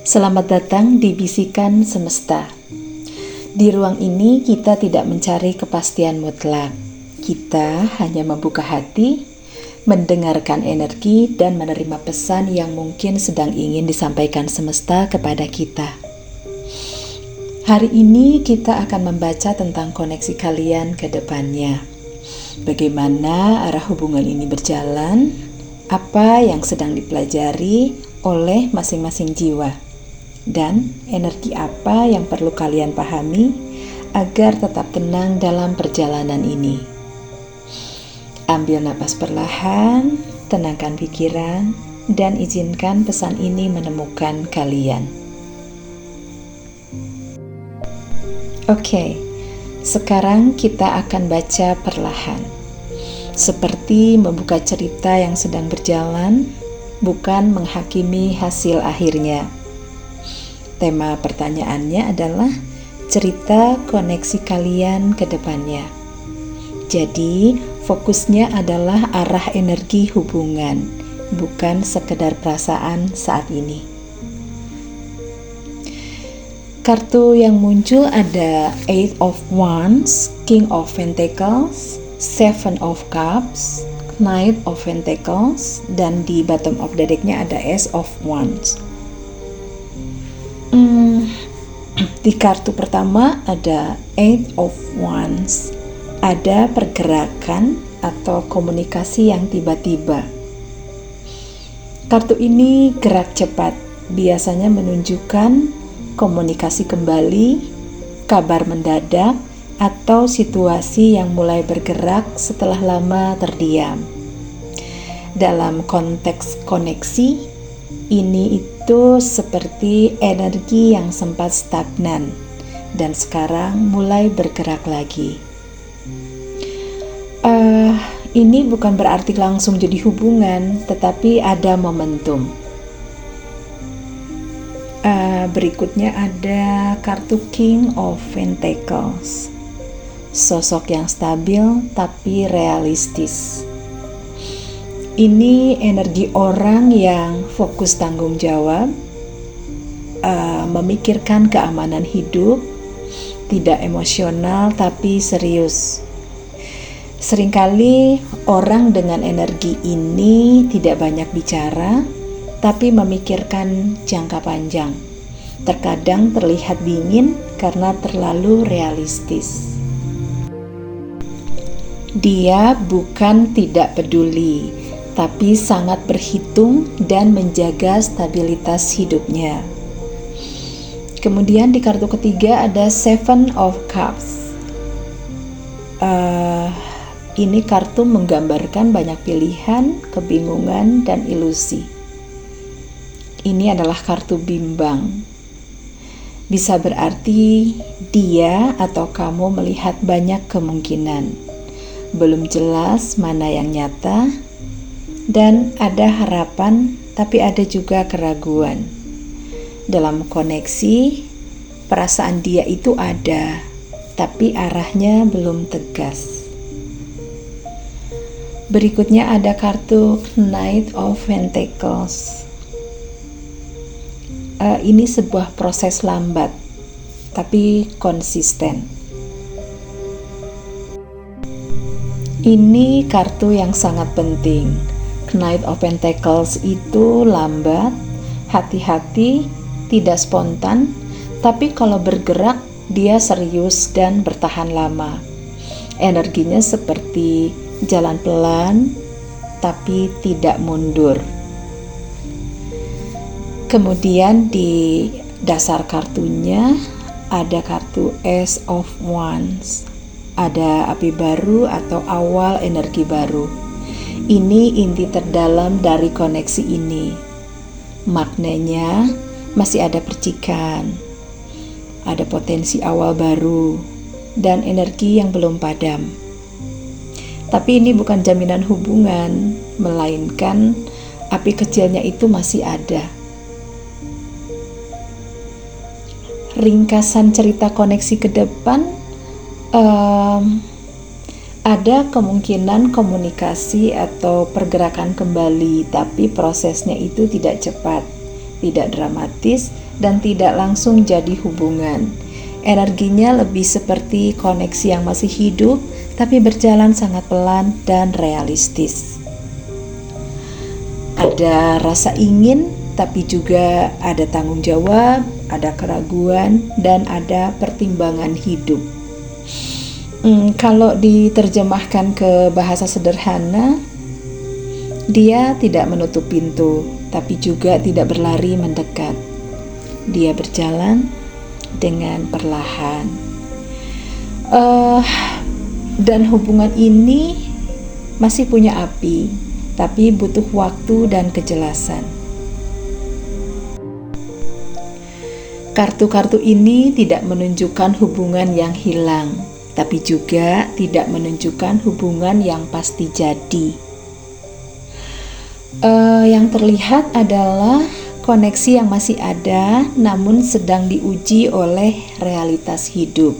Selamat datang di Bisikan Semesta. Di ruang ini kita tidak mencari kepastian mutlak. Kita hanya membuka hati, mendengarkan energi, dan menerima pesan yang mungkin sedang ingin disampaikan semesta kepada kita. Hari ini kita akan membaca tentang koneksi kalian ke depannya. Bagaimana arah hubungan ini berjalan, apa yang sedang dipelajari oleh masing-masing jiwa, dan energi apa yang perlu kalian pahami agar tetap tenang dalam perjalanan ini. Ambil napas perlahan, tenangkan pikiran, dan izinkan pesan ini menemukan kalian. Oke, sekarang kita akan baca perlahan. Seperti membuka cerita yang sedang berjalan, bukan menghakimi hasil akhirnya. Tema pertanyaannya adalah cerita koneksi kalian ke depannya. Jadi, fokusnya adalah arah energi hubungan, bukan sekedar perasaan saat ini. Kartu yang muncul ada Eight of Wands, King of Pentacles, Seven of Cups, Knight of Pentacles, dan di bottom of the deck-nya ada Ace of Wands. Di kartu pertama ada Eight of Wands. Ada pergerakan atau komunikasi yang tiba-tiba. Kartu ini gerak cepat, biasanya menunjukkan komunikasi kembali, kabar mendadak, atau situasi yang mulai bergerak setelah lama terdiam. Dalam konteks koneksi, ini itu seperti energi yang sempat stagnan dan sekarang mulai bergerak lagi. Ini bukan berarti langsung jadi hubungan, tetapi ada momentum. Berikutnya ada kartu King of Pentacles. Sosok yang stabil tapi realistis. Ini energi orang yang fokus tanggung jawab, memikirkan keamanan hidup, tidak emosional tapi serius. Seringkali orang dengan energi ini tidak banyak bicara, tapi memikirkan jangka panjang. Terkadang terlihat dingin karena terlalu realistis. Dia bukan tidak peduli, tapi sangat berhitung dan menjaga stabilitas hidupnya. Kemudian di kartu ketiga ada Seven of Cups. Ini kartu menggambarkan banyak pilihan, kebingungan, dan ilusi. Ini adalah kartu bimbang. Bisa berarti dia atau kamu melihat banyak kemungkinan. Belum jelas mana yang nyata, dan ada harapan, tapi ada juga keraguan. Dalam koneksi, perasaan dia itu ada, tapi arahnya belum tegas. Berikutnya ada kartu Knight of Pentacles. Ini sebuah proses lambat, tapi konsisten. Ini kartu yang sangat penting. Knight of Pentacles itu lambat, hati-hati, tidak spontan, tapi kalau bergerak dia serius dan bertahan lama. Energinya seperti jalan pelan, tapi tidak mundur. Kemudian di dasar kartunya ada kartu Ace of Wands. Ada api baru atau awal energi baru. Ini inti terdalam dari koneksi ini. Maknanya masih ada percikan, ada potensi awal baru, dan energi yang belum padam. Tapi ini bukan jaminan hubungan, melainkan api kecilnya itu masih ada. Ringkasan cerita koneksi ke depan, ada kemungkinan komunikasi atau pergerakan kembali, tapi prosesnya itu tidak cepat. tidak dramatis, dan tidak langsung jadi hubungan. Energinya lebih seperti koneksi yang masih hidup, tapi berjalan sangat pelan dan realistis. Ada rasa ingin, tapi juga ada tanggung jawab, ada keraguan, dan ada pertimbangan hidup. Kalau diterjemahkan ke bahasa sederhana, dia tidak menutup pintu, tapi juga tidak berlari mendekat. Dia berjalan dengan perlahan. Dan hubungan ini masih punya api, tapi butuh waktu dan kejelasan. Kartu-kartu ini tidak menunjukkan hubungan yang hilang, tapi juga tidak menunjukkan hubungan yang pasti jadi. Yang terlihat adalah koneksi yang masih ada, namun sedang diuji oleh realitas hidup.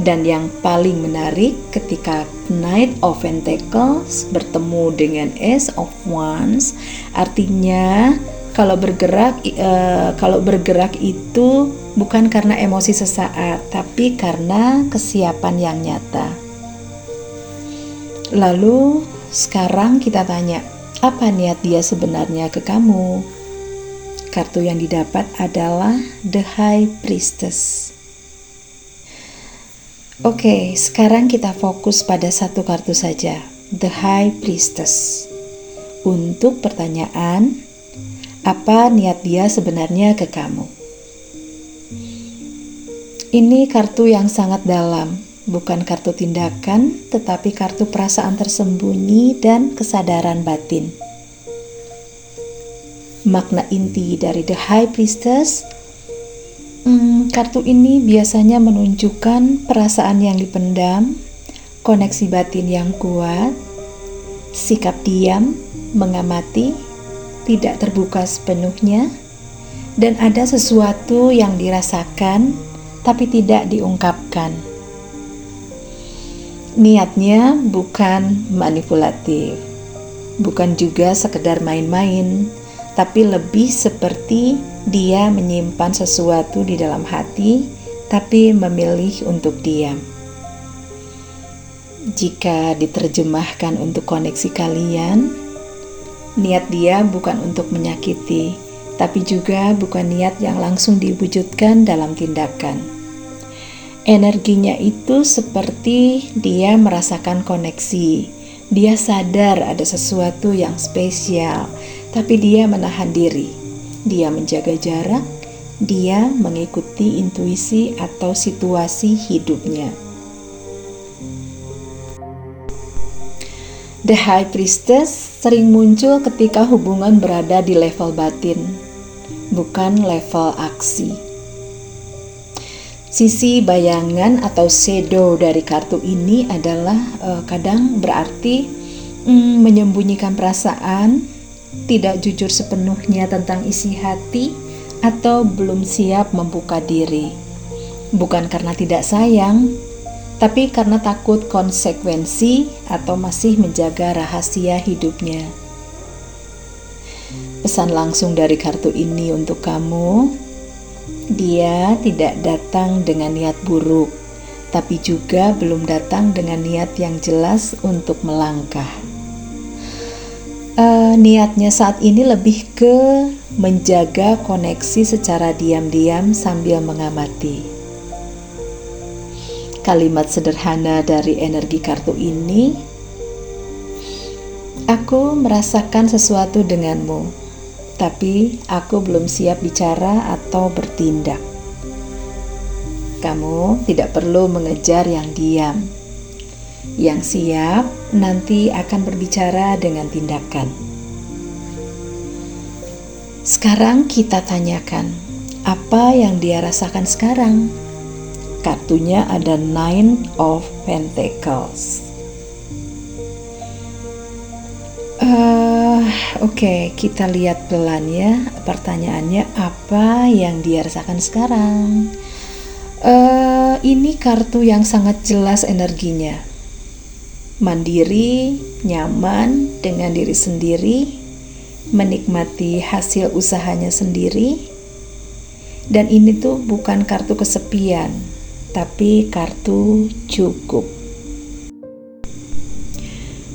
Dan yang paling menarik, ketika Knight of Pentacles bertemu dengan Ace of Wands, artinya kalau bergerak itu bukan karena emosi sesaat, tapi karena kesiapan yang nyata. Lalu sekarang kita tanya, apa niat dia sebenarnya ke kamu? Kartu yang didapat adalah The High Priestess. Oke, sekarang kita fokus pada satu kartu saja, The High Priestess. Untuk pertanyaan, apa niat dia sebenarnya ke kamu? Ini kartu yang sangat dalam, bukan kartu tindakan, tetapi kartu perasaan tersembunyi dan kesadaran batin. Makna inti dari The High Priestess, kartu ini biasanya menunjukkan perasaan yang dipendam, koneksi batin yang kuat, sikap diam, mengamati, tidak terbuka sepenuhnya, dan ada sesuatu yang dirasakan tapi tidak diungkapkan. Niatnya bukan manipulatif, bukan juga sekedar main-main, tapi lebih seperti dia menyimpan sesuatu di dalam hati, tapi memilih untuk diam. Jika diterjemahkan untuk koneksi kalian, niat dia bukan untuk menyakiti, tapi juga bukan niat yang langsung diwujudkan dalam tindakan. Energinya itu seperti dia merasakan koneksi. Dia sadar ada sesuatu yang spesial, tapi dia menahan diri. Dia menjaga jarak, dia mengikuti intuisi atau situasi hidupnya. The High Priestess sering muncul ketika hubungan berada di level batin, bukan level aksi. Sisi bayangan atau shadow dari kartu ini adalah kadang berarti menyembunyikan perasaan, tidak jujur sepenuhnya tentang isi hati, atau belum siap membuka diri. Bukan karena tidak sayang, tapi karena takut konsekuensi atau masih menjaga rahasia hidupnya. Pesan langsung dari kartu ini untuk kamu, dia tidak datang dengan niat buruk, tapi juga belum datang dengan niat yang jelas untuk melangkah. Niatnya saat ini lebih ke menjaga koneksi secara diam-diam sambil mengamati. Kalimat sederhana dari energi kartu ini, aku merasakan sesuatu denganmu, tapi aku belum siap bicara atau bertindak. Kamu tidak perlu mengejar yang diam. Yang siap nanti akan berbicara dengan tindakan. Sekarang kita tanyakan, apa yang dia rasakan sekarang? Kartunya ada Nine of Pentacles. Oke, kita lihat pelan ya. Pertanyaannya, apa yang dia rasakan sekarang? Ini kartu yang sangat jelas energinya. Mandiri, nyaman dengan diri sendiri, menikmati hasil usahanya sendiri. Dan ini tuh bukan kartu kesepian, tapi kartu cukup.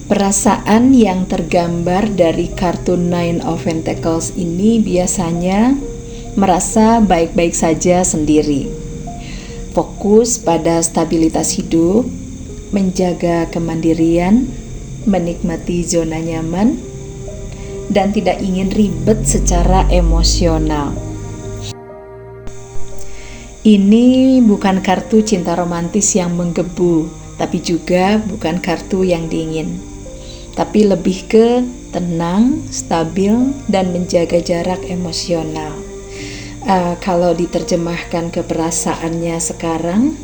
Perasaan yang tergambar dari kartu Nine of Pentacles ini biasanya merasa baik-baik saja sendiri. Fokus pada stabilitas hidup, menjaga kemandirian, menikmati zona nyaman, dan tidak ingin ribet secara emosional. Ini bukan kartu cinta romantis yang menggebu, tapi juga bukan kartu yang dingin. Tapi lebih ke tenang, stabil, dan menjaga jarak emosional. Kalau diterjemahkan ke perasaannya sekarang,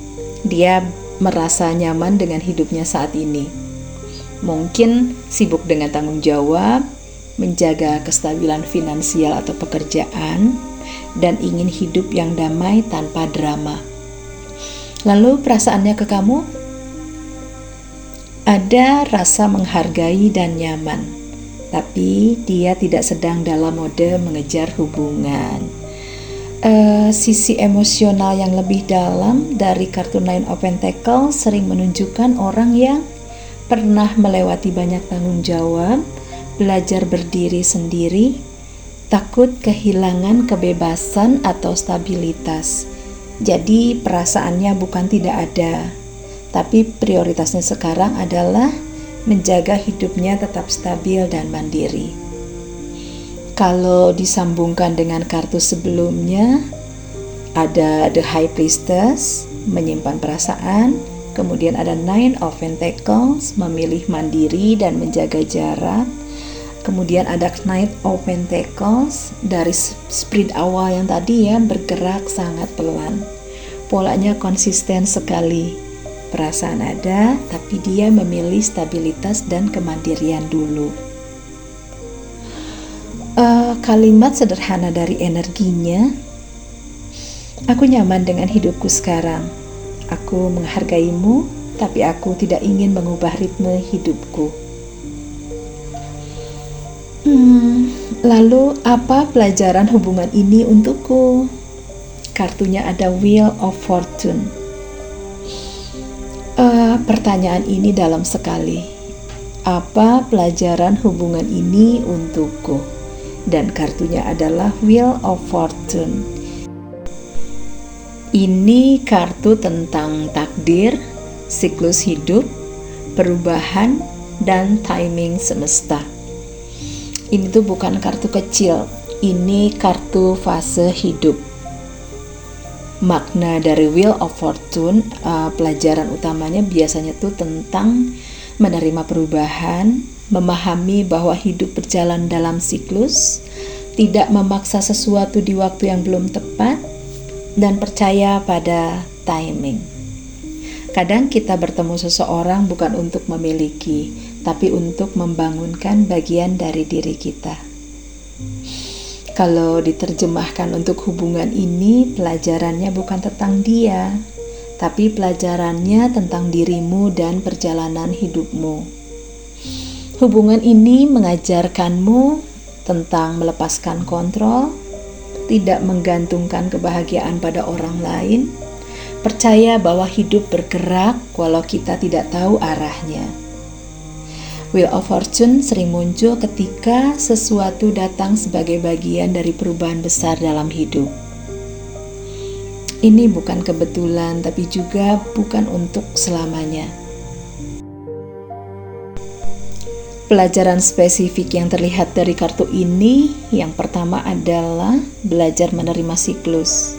dia merasa nyaman dengan hidupnya saat ini. Mungkin sibuk dengan tanggung jawab, menjaga kestabilan finansial atau pekerjaan, dan ingin hidup yang damai tanpa drama. Lalu perasaannya ke kamu? Ada rasa menghargai dan nyaman, tapi dia tidak sedang dalam mode mengejar hubungan. Sisi emosional yang lebih dalam dari kartu Nine of Pentacles sering menunjukkan orang yang pernah melewati banyak tanggung jawab, belajar berdiri sendiri, takut kehilangan kebebasan atau stabilitas. Jadi perasaannya bukan tidak ada, tapi prioritasnya sekarang adalah menjaga hidupnya tetap stabil dan mandiri. Kalau disambungkan dengan kartu sebelumnya, ada The High Priestess, menyimpan perasaan, kemudian ada Nine of Pentacles, memilih mandiri dan menjaga jarak. Kemudian ada Knight of Pentacles, dari sprint awal yang tadi ya, bergerak sangat pelan. Polanya konsisten sekali. Perasaan ada, tapi dia memilih stabilitas dan kemandirian dulu. Kalimat sederhana dari energinya, aku nyaman dengan hidupku sekarang. Aku menghargaimu, tapi aku tidak ingin mengubah ritme hidupku. Lalu apa pelajaran hubungan ini untukku? Kartunya ada Wheel of Fortune. Pertanyaan ini dalam sekali. Apa pelajaran hubungan ini untukku? Dan kartunya adalah Wheel of Fortune. Ini kartu tentang takdir, siklus hidup, perubahan, dan timing semesta. Ini tuh bukan kartu kecil, ini kartu fase hidup. Makna dari Wheel of Fortune, pelajaran utamanya biasanya tuh tentang menerima perubahan, memahami bahwa hidup berjalan dalam siklus, tidak memaksa sesuatu di waktu yang belum tepat, dan percaya pada timing. Kadang kita bertemu seseorang bukan untuk memiliki, tapi untuk membangunkan bagian dari diri kita. Kalau diterjemahkan untuk hubungan ini, pelajarannya bukan tentang dia, tapi pelajarannya tentang dirimu dan perjalanan hidupmu. Hubungan ini mengajarkanmu tentang melepaskan kontrol, tidak menggantungkan kebahagiaan pada orang lain, percaya bahwa hidup bergerak walau kita tidak tahu arahnya. Wheel of Fortune sering muncul ketika sesuatu datang sebagai bagian dari perubahan besar dalam hidup. Ini bukan kebetulan, tapi juga bukan untuk selamanya. Pelajaran spesifik yang terlihat dari kartu ini, yang pertama adalah belajar menerima siklus.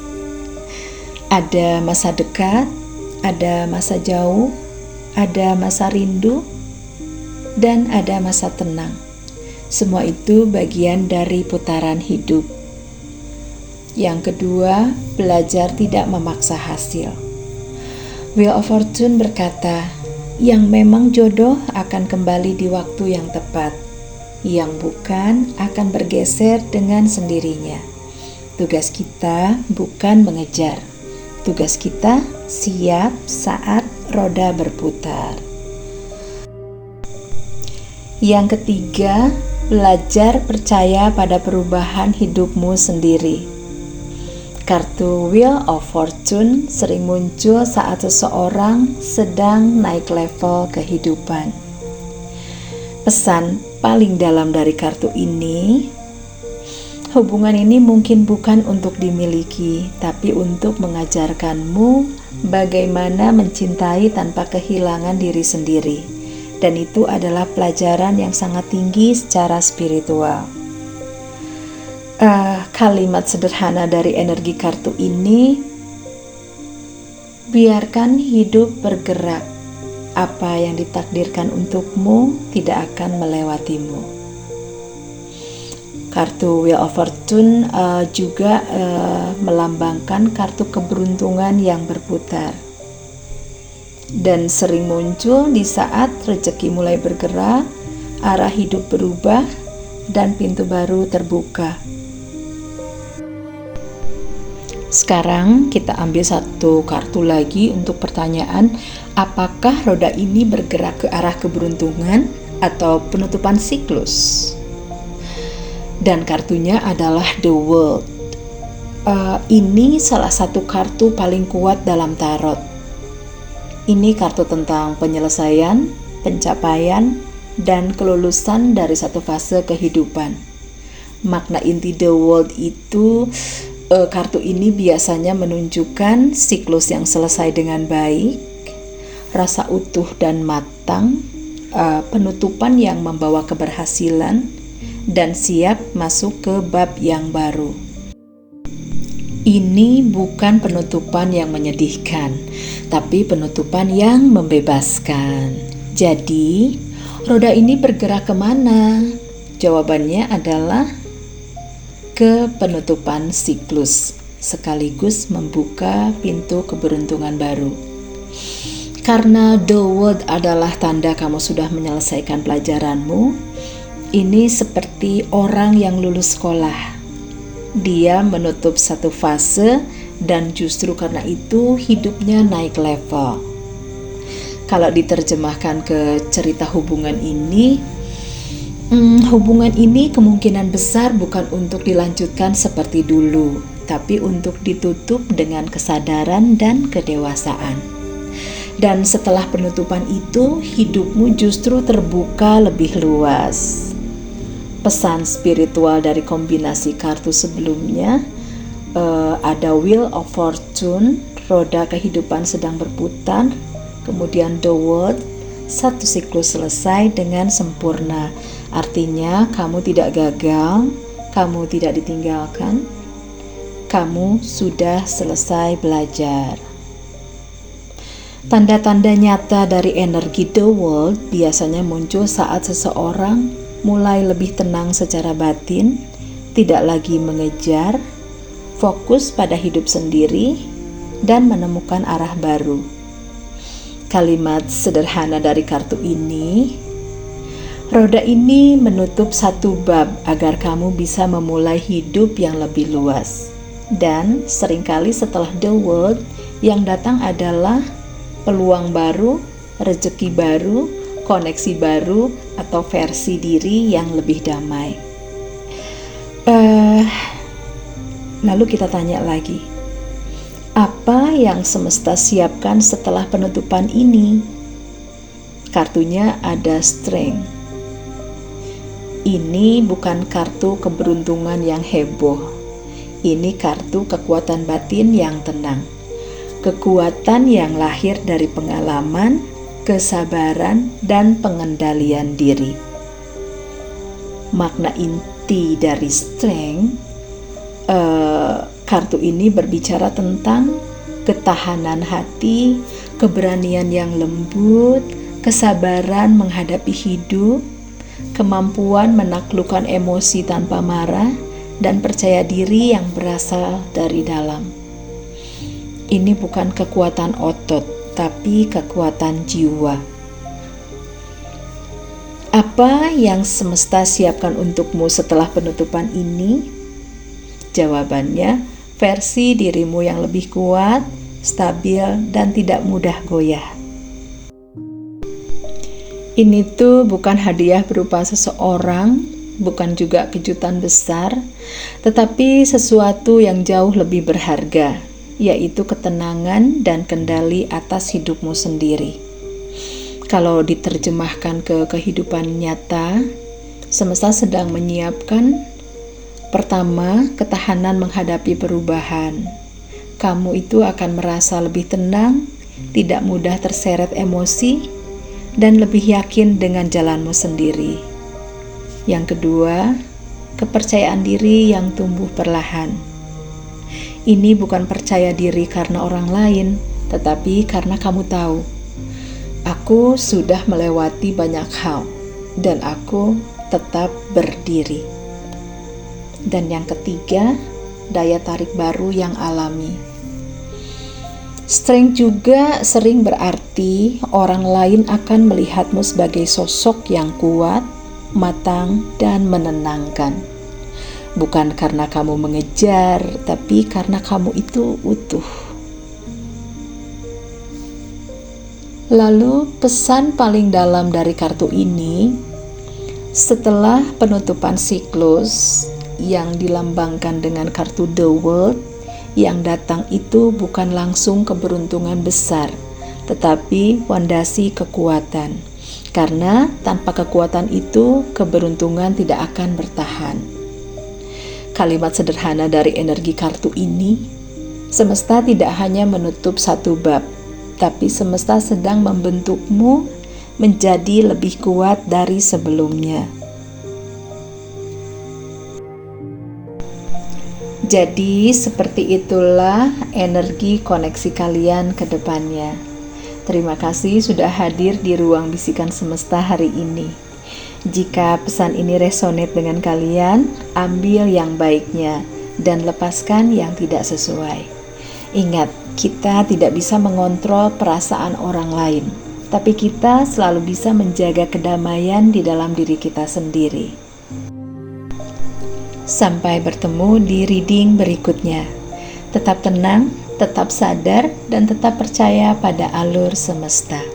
Ada masa dekat, ada masa jauh, ada masa rindu, dan ada masa tenang. Semua itu bagian dari putaran hidup. Yang kedua, belajar tidak memaksa hasil. Wheel of Fortune berkata, yang memang jodoh akan kembali di waktu yang tepat, yang bukan akan bergeser dengan sendirinya. Tugas kita bukan mengejar, tugas kita siap saat roda berputar. Yang ketiga, Belajar percaya pada perubahan hidupmu sendiri. Kartu Wheel of Fortune sering muncul saat seseorang sedang naik level kehidupan. Pesan paling dalam dari kartu ini, hubungan ini mungkin bukan untuk dimiliki, tapi untuk mengajarkanmu bagaimana mencintai tanpa kehilangan diri sendiri. Dan itu adalah pelajaran yang sangat tinggi secara spiritual. Kalimat sederhana dari energi kartu ini, biarkan hidup bergerak. Apa yang ditakdirkan untukmu tidak akan melewatimu. Kartu Wheel of Fortune juga melambangkan kartu keberuntungan yang berputar. Dan sering muncul di saat rezeki mulai bergerak, arah hidup berubah, dan pintu baru terbuka. Sekarang kita ambil satu kartu lagi untuk pertanyaan, apakah roda ini bergerak ke arah keberuntungan atau penutupan siklus? Dan kartunya adalah The World. Ini salah satu kartu paling kuat dalam tarot. Ini kartu tentang penyelesaian, pencapaian, dan kelulusan dari satu fase kehidupan. Makna inti The World itu, kartu ini biasanya menunjukkan siklus yang selesai dengan baik, rasa utuh dan matang, penutupan yang membawa keberhasilan, dan siap masuk ke bab yang baru. Ini bukan penutupan yang menyedihkan, tapi penutupan yang membebaskan. Jadi, roda ini bergerak kemana? Jawabannya adalah ke penutupan siklus, sekaligus membuka pintu keberuntungan baru. Karena The World adalah tanda kamu sudah menyelesaikan pelajaranmu, ini seperti orang yang lulus sekolah. Dia menutup satu fase dan justru karena itu hidupnya naik level. Kalau diterjemahkan ke cerita hubungan ini, hubungan ini kemungkinan besar bukan untuk dilanjutkan seperti dulu, tapi untuk ditutup dengan kesadaran dan kedewasaan. Dan setelah penutupan itu, hidupmu justru terbuka lebih luas. Pesan spiritual dari kombinasi kartu sebelumnya, ada Wheel of Fortune, roda kehidupan sedang berputar, kemudian The World, satu siklus selesai dengan sempurna. Artinya kamu tidak gagal, kamu tidak ditinggalkan, kamu sudah selesai belajar. Tanda-tanda nyata dari energi The World biasanya muncul saat seseorang mulai lebih tenang secara batin, tidak lagi mengejar, fokus pada hidup sendiri, dan menemukan arah baru. Kalimat sederhana dari kartu ini, roda ini menutup satu bab agar kamu bisa memulai hidup yang lebih luas. Dan seringkali setelah The World, yang datang adalah peluang baru, rezeki baru, koneksi baru, atau versi diri yang lebih damai. Lalu kita tanya lagi, apa yang semesta siapkan setelah penutupan ini? Kartunya ada Strength. Ini bukan kartu keberuntungan yang heboh. Ini kartu kekuatan batin yang tenang. Kekuatan yang lahir dari pengalaman, kesabaran, dan pengendalian diri. Makna inti dari Strength, kartu ini berbicara tentang ketahanan hati, keberanian yang lembut, kesabaran menghadapi hidup, kemampuan menaklukkan emosi tanpa marah, dan percaya diri yang berasal dari dalam. Ini bukan kekuatan otot, tapi kekuatan jiwa. Apa yang semesta siapkan untukmu setelah penutupan ini? Jawabannya, versi dirimu yang lebih kuat, stabil, dan tidak mudah goyah. Ini tuh bukan hadiah berupa seseorang bukan juga kejutan besar, tetapi sesuatu yang jauh lebih berharga, yaitu ketenangan dan kendali atas hidupmu sendiri. Kalau diterjemahkan ke kehidupan nyata, semesta sedang menyiapkan, pertama, ketahanan menghadapi perubahan. Kamu itu akan merasa lebih tenang, tidak mudah terseret emosi, dan lebih yakin dengan jalanmu sendiri. Yang kedua, kepercayaan diri yang tumbuh perlahan. Ini bukan percaya diri karena orang lain, tetapi karena kamu tahu, aku sudah melewati banyak hal, dan aku tetap berdiri. Dan yang ketiga, daya tarik baru yang alami. Strength juga sering berarti orang lain akan melihatmu sebagai sosok yang kuat, matang, dan menenangkan. Bukan karena kamu mengejar, tapi karena kamu itu utuh. Lalu pesan paling dalam dari kartu ini, setelah penutupan siklus yang dilambangkan dengan kartu The World, yang datang itu bukan langsung keberuntungan besar, tetapi fondasi kekuatan. Karena tanpa kekuatan itu, keberuntungan tidak akan bertahan. Kalimat sederhana dari energi kartu ini, semesta tidak hanya menutup satu bab, tapi semesta sedang membentukmu menjadi lebih kuat dari sebelumnya. Jadi, seperti itulah energi koneksi kalian ke depannya. Terima kasih sudah hadir di ruang bisikan semesta hari ini. Jika pesan ini resonate dengan kalian, ambil yang baiknya dan lepaskan yang tidak sesuai. Ingat, kita tidak bisa mengontrol perasaan orang lain, tapi kita selalu bisa menjaga kedamaian di dalam diri kita sendiri. Sampai bertemu di reading berikutnya. Tetap tenang, tetap sadar, dan tetap percaya pada alur semesta.